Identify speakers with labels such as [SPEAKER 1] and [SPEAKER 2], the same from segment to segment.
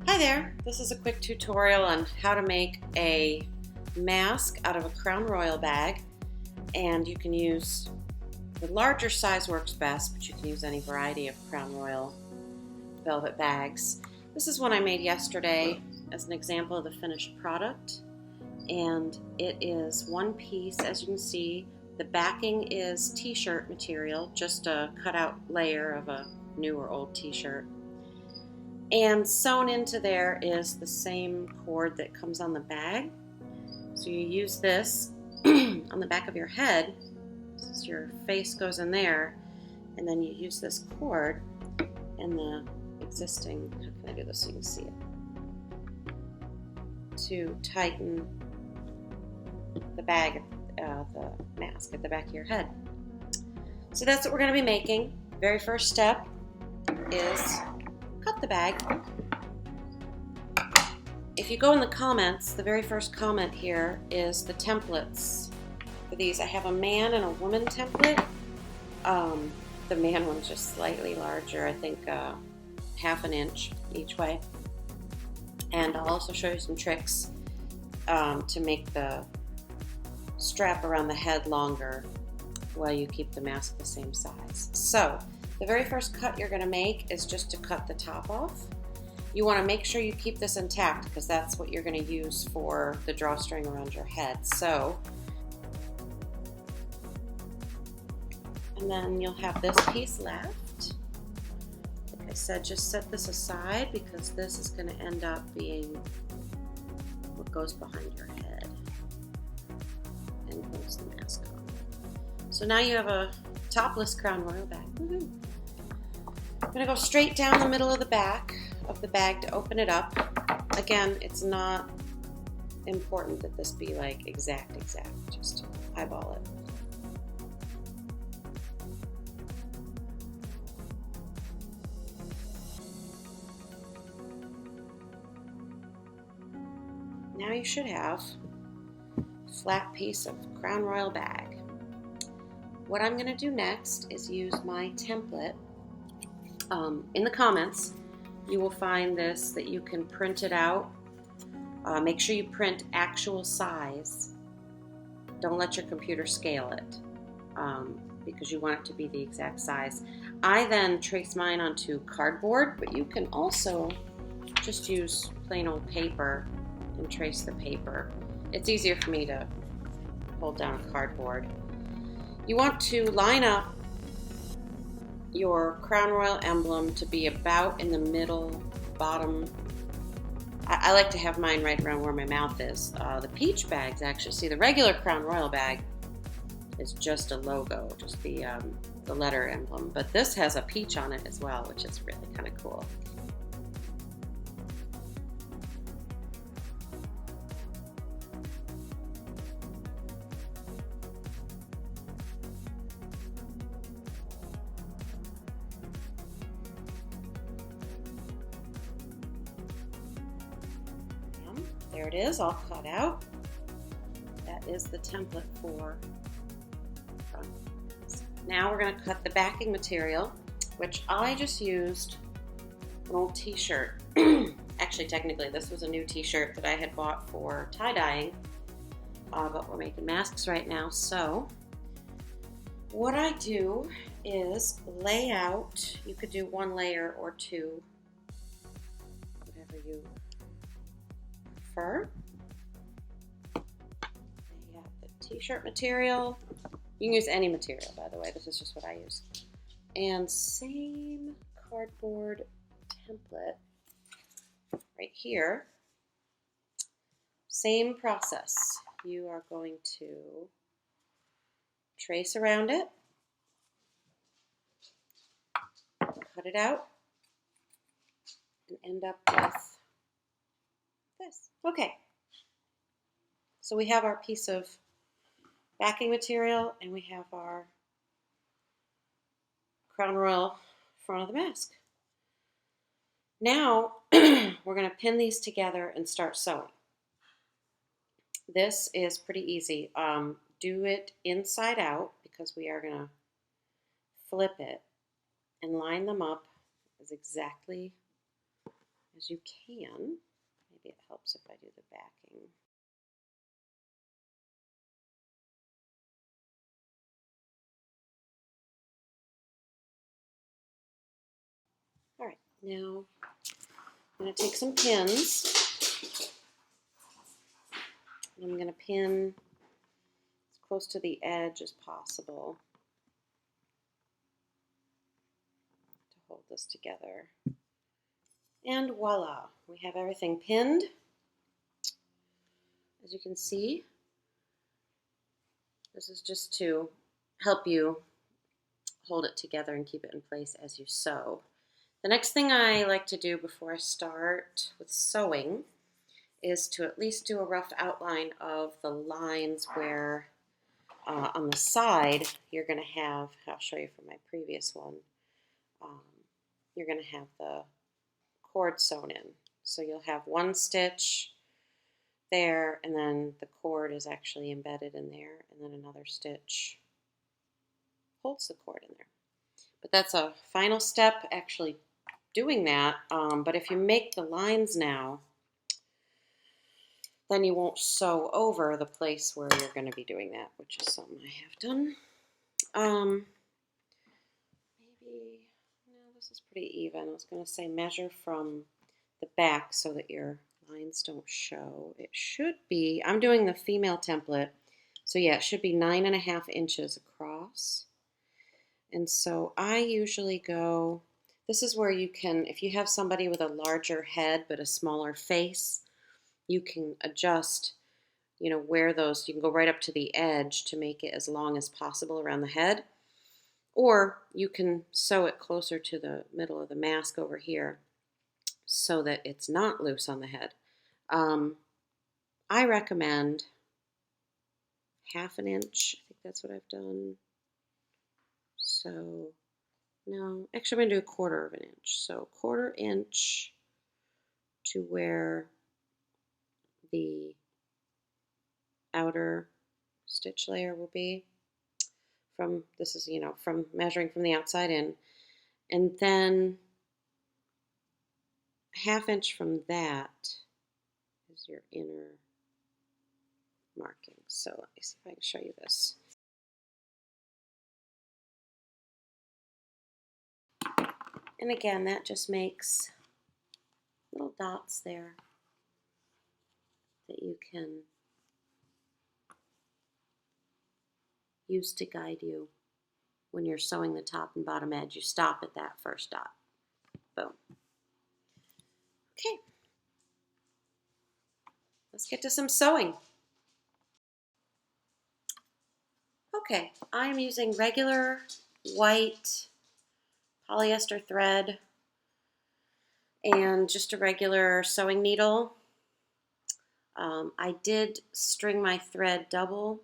[SPEAKER 1] Hi there, this is a quick tutorial on how to make a mask out of a Crown Royal bag, and you can use the larger size works best, but you can use any variety of Crown Royal velvet bags. This is one I made yesterday as an example of the finished product, and it is one piece. As you can see, the backing is t-shirt material, just a cutout layer of a new or old t-shirt. And sewn into there is the same cord that comes on the bag. So you use this on the back of your head, so your face goes in there, and then you use this cord and the existing, how can I do this so you can see it, to tighten the bag, the mask at the back of your head. So that's what we're going to be making. Very first step is cut the bag. If you go in the comments, the very first comment here is the templates for these. I have a man and a woman template. The man one's just slightly larger, I think half an inch each way. And I'll also show you some tricks to make the strap around the head longer while you keep the mask the same size. So the very first cut you're going to make is just to cut the top off. You want to make sure you keep this intact because that's what you're going to use for the drawstring around your head. So, and then you'll have this piece left. Like I said, just set this aside because this is going to end up being what goes behind your head and holds the mask on. So now you have a topless Crown Royal bag. Woohoo! I'm going to go straight down the middle of the back of the bag to open it up. Again, it's not important that this be like exact, just eyeball it. Now you should have a flat piece of Crown Royal bag. What I'm going to do next is use my template. In the comments, you will find this that you can print it out. Make sure you print actual size. Don't let your computer scale it because you want it to be the exact size. I then trace mine onto cardboard, but you can also just use plain old paper and trace the paper. It's easier for me to hold down cardboard. You want to line up your Crown Royal emblem to be about in the middle, bottom. I like to have mine right around where my mouth is. The peach bags actually, see the regular Crown Royal bag is just a logo, just the letter emblem, but this has a peach on it as well, which is really kind of cool. There it is, all cut out. That is the template for front. Now we're going to cut the backing material, which I just used an old t-shirt. Actually, technically, this was a new t-shirt that I had bought for tie-dyeing, but we're making masks right now. So what I do is lay out, you could do one layer or two, whatever you prefer. You have the t-shirt material. You can use any material, by the way. This is just what I use. And same cardboard template right here. Same process. You are going to trace around it, cut it out, and end up with this. Okay, so we have our piece of backing material and we have our Crown Royal front of the mask. Now we're going to pin these together and start sewing. This is pretty easy. Do it inside out because we are going to flip it and line them up as exactly as you can. Maybe it helps if I do the backing. All right, now I'm going to take some pins. And I'm going to pin as close to the edge as possible to hold this together. And voila, we have everything pinned. As you can see, this is just to help you hold it together and keep it in place as you sew. The next thing I like to do before I start with sewing is to at least do a rough outline of the lines where on the side you're going to have, I'll show you from my previous one, you're going to have the cord sewn in. So you'll have one stitch there, and then the cord is actually embedded in there, and then another stitch holds the cord in there. But that's a final step, actually doing that. But if you make the lines now, then you won't sew over the place where you're going to be doing that, which is something I have done. Maybe, no, this is pretty even. I was going to say measure from the back so that your lines don't show. It should be, I'm doing the female template, so yeah, it should be 9.5 inches across. And so I usually go, this is where you can, if you have somebody with a larger head but a smaller face, you can adjust, you know, where those, you can go right up to the edge to make it as long as possible around the head. Or you can sew it closer to the middle of the mask over here so that it's not loose on the head. I recommend 1/2 inch. I think that's what I've done. So, no, actually I'm going to do 1/4 inch. So 1/4 inch to where the outer stitch layer will be. From, this is, you know, from measuring from the outside in. And then 1/2 inch from that is your inner marking. So let me see if I can show you this. And again, that just makes little dots there that you can use to guide you when you're sewing the top and bottom edge. You stop at that first dot. Boom. Okay. Let's get to some sewing. Okay, I'm using regular white polyester thread and just a regular sewing needle. I did string my thread double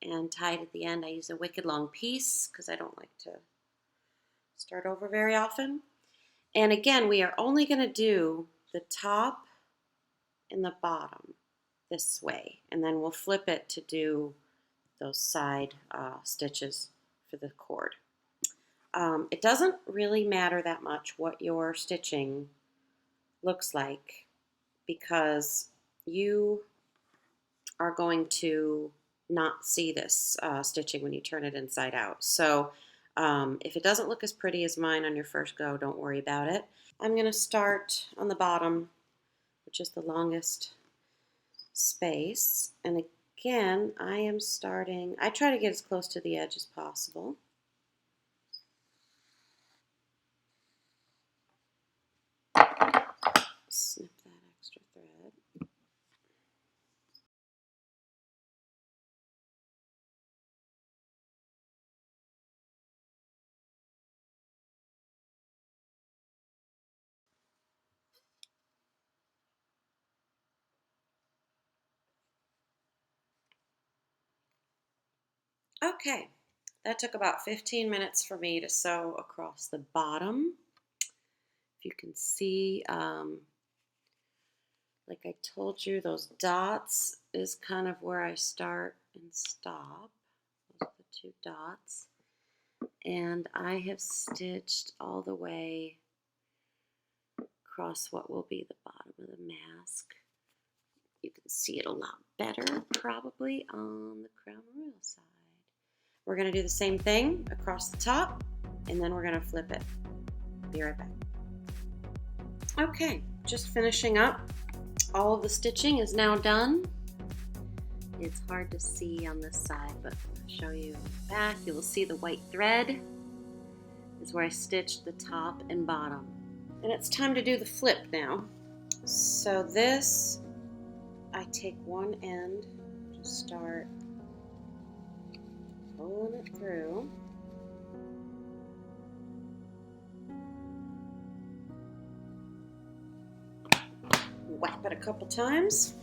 [SPEAKER 1] and tied at the end. I use a wicked long piece because I don't like to start over very often. And again, we are only going to do the top and the bottom this way, and then we'll flip it to do those side stitches for the cord. It doesn't really matter that much what your stitching looks like because you are going to not see this stitching when you turn it inside out. So if it doesn't look as pretty as mine on your first go, don't worry about it. I'm going to start on the bottom, which is the longest space. And again, I am starting, I try to get as close to the edge as possible. Snip that extra thread. Okay, that took about 15 minutes for me to sew across the bottom. If you can see, like I told you, those dots is kind of where I start and stop. Those are the 2 dots. And I have stitched all the way across what will be the bottom of the mask. You can see it a lot better probably on the Crown Royal side. We're going to do the same thing across the top, and then we're going to flip it. Be right back. Okay, just finishing up. All of the stitching is now done. It's hard to see on this side, but I'll show you in the back. You will see the white thread is where I stitched the top and bottom. And it's time to do the flip now. So this, I take one end, just start pulling it through. Whap it a couple times,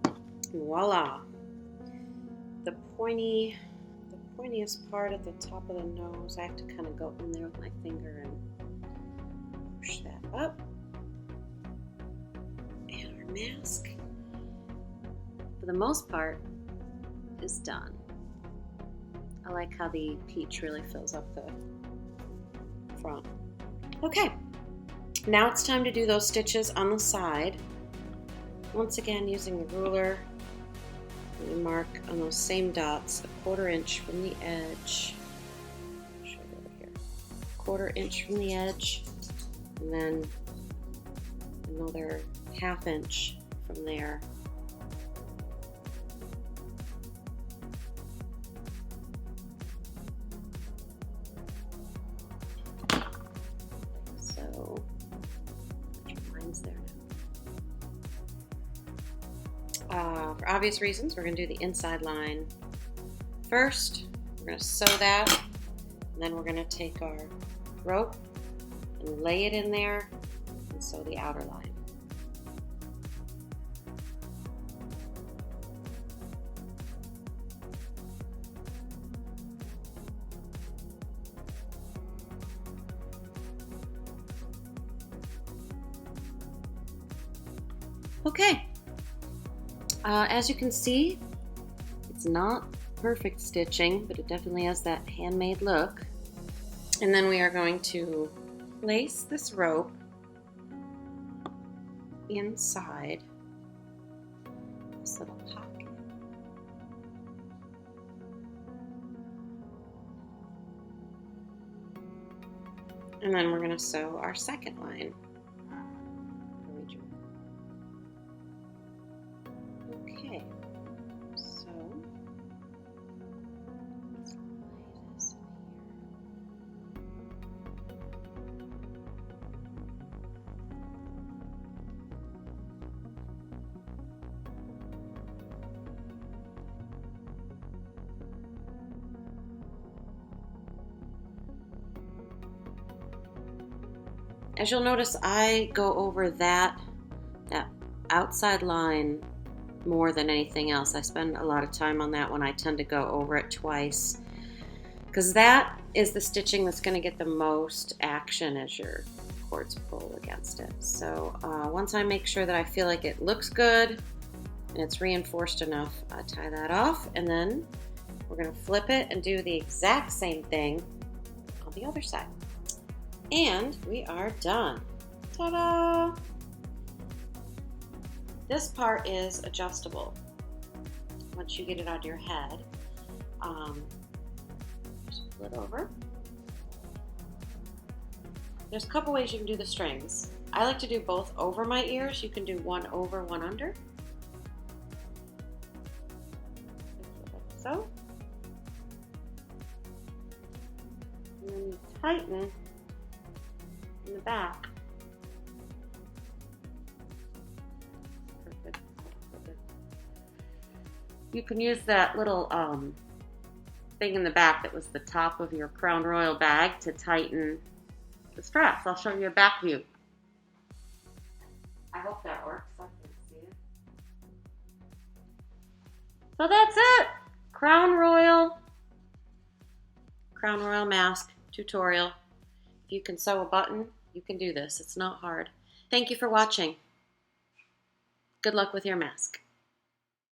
[SPEAKER 1] and voila. The pointiest part at the top of the nose, I have to kind of go in there with my finger and push that up. And our mask, for the most part, is done. I like how the peach really fills up the front. Okay, now it's time to do those stitches on the side. Once again, using the ruler, we mark on those same dots a 1/4 inch from the edge. I'll show you over here. 1/4 inch from the edge, and then another 1/2 inch from there. So, mine's there now. For obvious reasons, we're going to do the inside line first. We're going to sew that, and then we're going to take our rope and lay it in there and sew the outer line. Okay. As you can see, it's not perfect stitching, but it definitely has that handmade look. And then we are going to place this rope inside this little pocket. And then we're going to sew our second line. Okay, so let's lay this in here. As you'll notice, I go over that outside line more than anything else. I spend a lot of time on that one. I tend to go over it twice because that is the stitching that's going to get the most action as your cords pull against it. So once I make sure that I feel like it looks good and it's reinforced enough, I tie that off, and then we're going to flip it and do the exact same thing on the other side. And we are done. Ta-da! This part is adjustable once you get it out of your head. Just pull it over. There's a couple ways you can do the strings. I like to do both over my ears. You can do one over, one under. Like so. And then you tighten in the back. You can use that little thing in the back that was the top of your Crown Royal bag to tighten the straps. I'll show you a back view. I hope that works. I can see it. So that's it. Crown Royal mask tutorial. If you can sew a button, you can do this. It's not hard. Thank you for watching. Good luck with your mask.